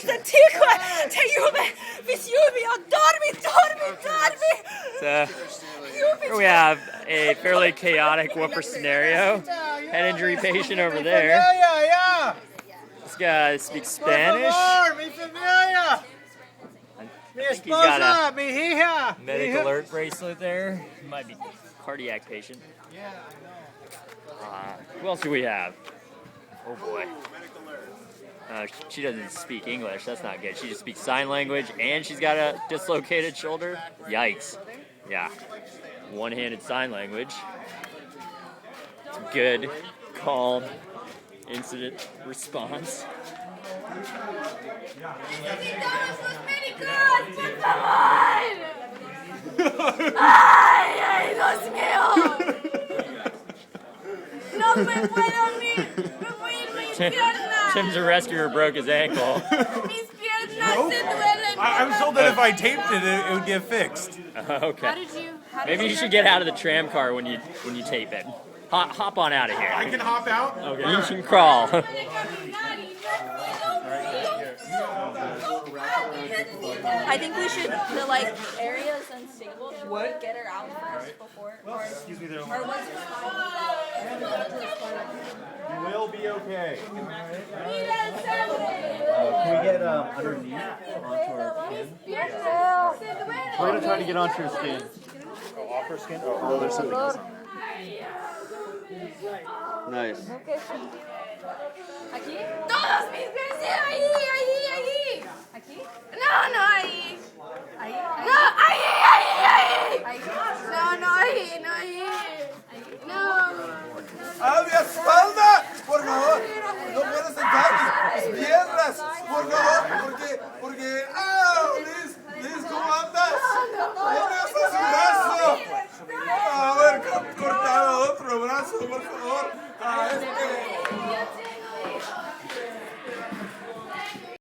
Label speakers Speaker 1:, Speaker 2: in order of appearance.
Speaker 1: antiqua! Te ayume! Visumi! Dormi!
Speaker 2: Here we have a fairly chaotic WFR scenario. Head injury patient over there. This guy speaks Spanish. I think he's got a medic alert bracelet there. He might be a cardiac patient. Who else do we have? Oh boy. She doesn't speak English. That's not good. She just speaks sign language, and she's got a dislocated shoulder. Yikes. Yeah. One-handed sign language. It's good, calm incident response.
Speaker 1: ¡Ay, Dios mío! ¡No me puedo ni... ¡Me voy a ir mis piernas!
Speaker 2: Tim's rescuer broke his ankle.
Speaker 1: Mis piernas se duelen.
Speaker 3: I was told that if I taped it, it would get fixed.
Speaker 2: Okay. Maybe you should get out of the tram car when you tape it. Hop on out of here.
Speaker 3: I can hop out?
Speaker 2: Okay. You can crawl.
Speaker 1: I think we should, the like areas unstable, should we get her out first before, or once it's
Speaker 3: You will be okay.
Speaker 1: fine?
Speaker 4: Can we get underneath onto our skin? We're going to try to get onto your skin.
Speaker 3: Oh, off her skin? Oh, there's something else.
Speaker 4: Nice.
Speaker 1: Aquí. Todos mis pies ahí.